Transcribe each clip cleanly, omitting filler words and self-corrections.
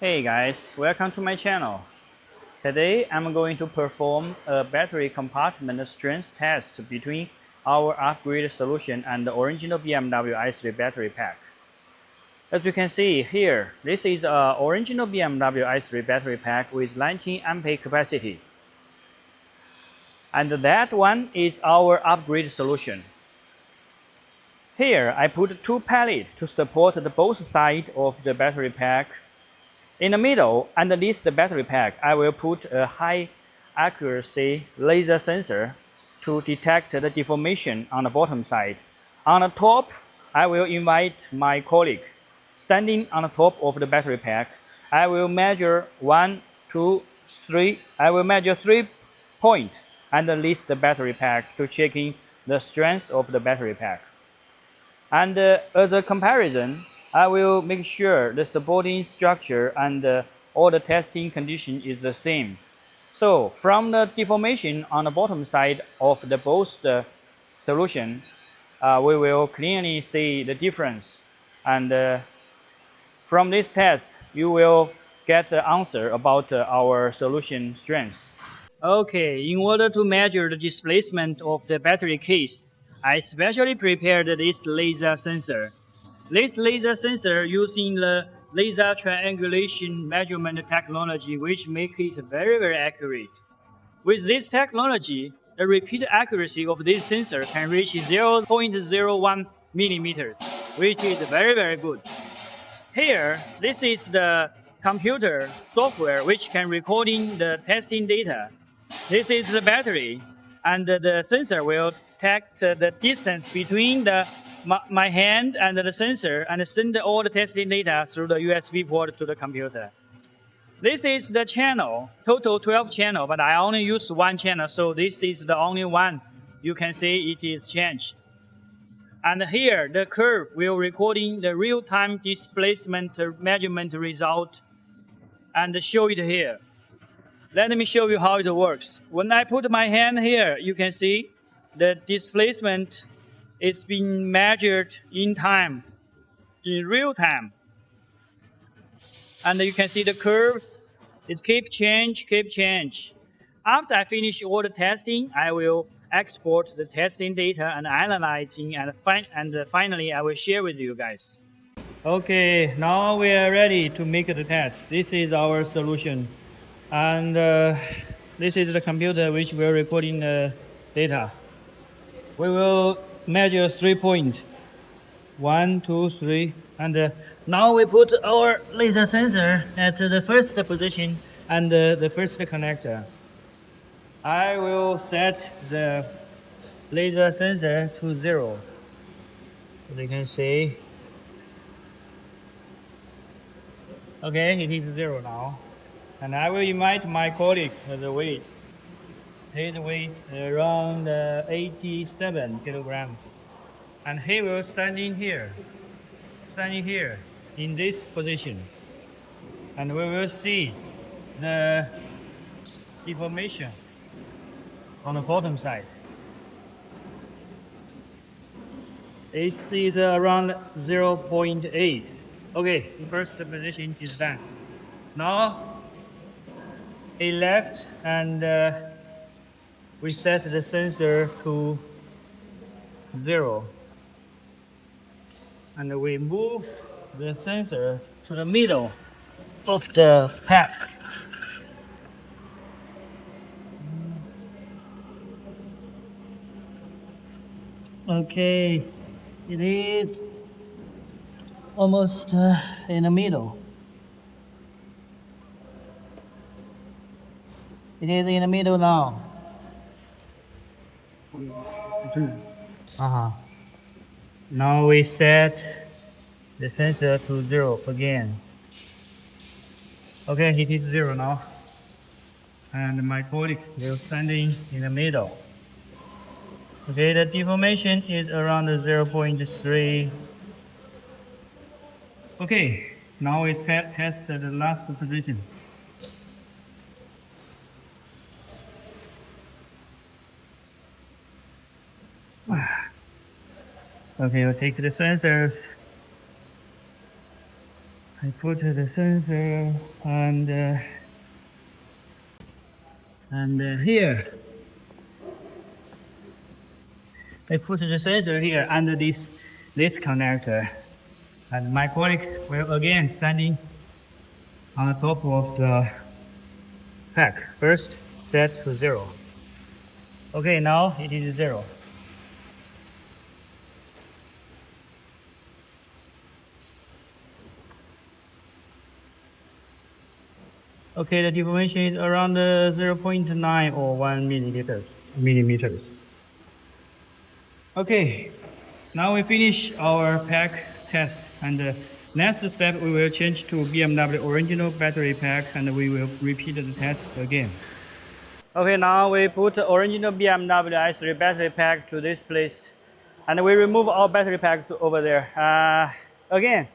Hey guys, welcome to my channel. Today I'm going to perform a battery compartment strength test between our upgrade solution and the original BMW i3 battery pack. As you can see here, this is an original BMW i3 battery pack with 19 ampere capacity. And that one is our upgrade solution. Here I put two pellets to support the both sides of the battery pack. In the middle, underneath the battery pack, I will put a high accuracy laser sensor to detect the deformation on the bottom side. On the top, I will invite my colleague. Standing on the top of the battery pack, I will measure 1, 2, 3. I will measure 3 points underneath the battery pack to checking the strength of the battery pack. And as a comparison, I will make sure the supporting structure and all the testing condition is the same. So from the deformation on the bottom side of the both the solution, we will clearly see the difference. And from this test, you will get the answer about our solution strength. Okay, in order to measure the displacement of the battery case, I specially prepared this laser sensor. This laser sensor using the laser triangulation measurement technology, which make it very accurate. With this technology, the repeat accuracy of this sensor can reach 0.01 millimeters, which is very good. Here, this is the computer software which can recording the testing data. This is the battery, and the sensor will detect the distance between my hand and the sensor and send all the testing data through the USB port to the computer. This is the channel, total 12 channel, but I only use one channel, so this is the only one. You can see it is changed. And here, the curve will recording the real-time displacement measurement result and show it here. Let me show you how it works. When I put my hand here, you can see the displacement is being measured in time, in real time. And you can see the curve is keep change. After I finish all the testing, I will export the testing data and analyzing, and finally I will share with you guys. Okay, now we are ready to make the test. This is our solution. And this is the computer which will recording the data. We will measure 3 points. 1, 2, 3. And now we put our laser sensor at the first position and the first connector. I will set the laser sensor to 0. As you can see. Okay, it is 0 now. And I will invite my colleague the weight. His weight around 87 kilograms. And he will standing here in this position. And we will see the deformation on the bottom side. This is around 0.8. Okay, the first position is done. Now, a left, and we set the sensor to 0. And we move the sensor to the middle of the pack. Okay, it is almost in the middle. It is in the middle now. Now we set the sensor to 0 again. Okay, it is 0 now. And my colleague will standing in the middle. Okay, the deformation is around 0.3. Okay, now we test the last position. Okay, we'll take the sensors I put the sensor and here I put the sensor here under this connector, and my colleague will again standing on top of the pack. First set to 0. Okay, now it is 0. Okay, the deformation is around 0.9 or 1 millimeters. Okay, now we finish our pack test, and the next step we will change to BMW original battery pack, and we will repeat the test again. Okay, now we put the original BMW i3 battery pack to this place, and we remove our battery pack to over there. Again,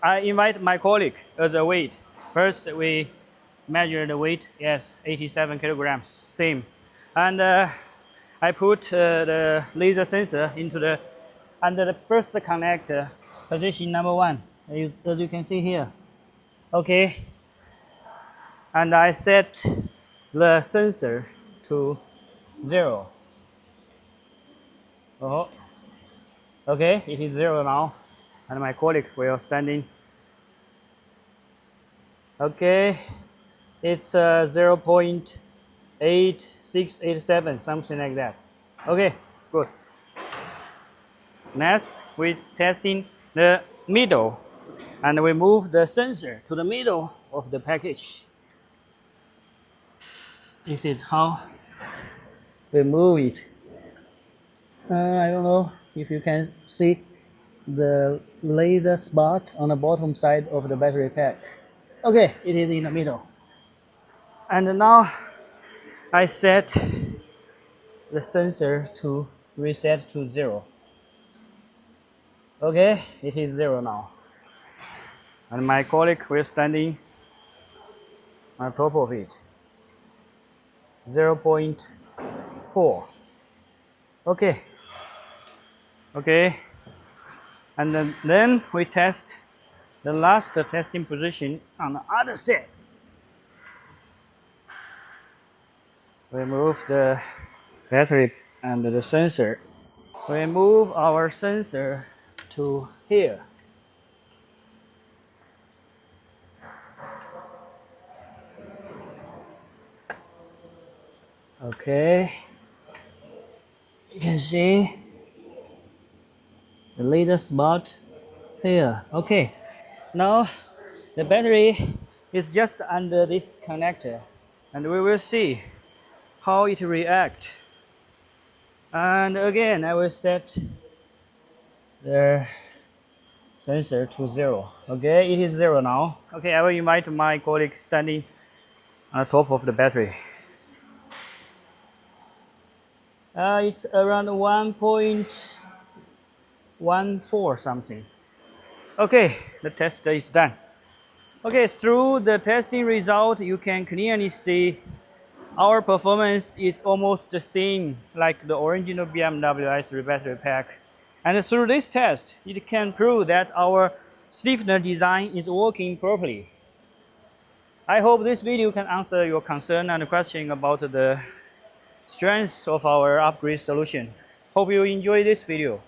I invite my colleague as a weight. First, we measure the weight. Yes, 87 kilograms, same. And I put the laser sensor into the under the first connector, position number 1, as you can see here. Okay, and I set the sensor to 0. Oh, okay, it is 0 now, and my colleague will standing. Okay, it's 0.8687, something like that. Okay, good. Next, we testing the middle, and we move the sensor to the middle of the package. This is how we move it. I don't know if you can see the laser spot on the bottom side of the battery pack. Okay, it is in the middle. And now I set the sensor to reset to 0. Okay, it is 0 now. And my colleague will standing on top of it. 0.4. Okay. Okay. And then we test the last testing position on the other side. We move the battery and the sensor. We move our sensor to here. Okay, you can see the laser spot here. Okay, now the battery is just under this connector, and we will see how it reacts. And again, I will set the sensor to 0. Okay, it is 0 now. Okay, I will invite my colleague standing on top of the battery. It's around 1.14 something. Okay, the test is done. Okay, through the testing result, you can clearly see our performance is almost the same like the original BMW i3 battery pack. And through this test, it can prove that our stiffener design is working properly. I hope this video can answer your concern and question about the strength of our upgrade solution. Hope you enjoy this video.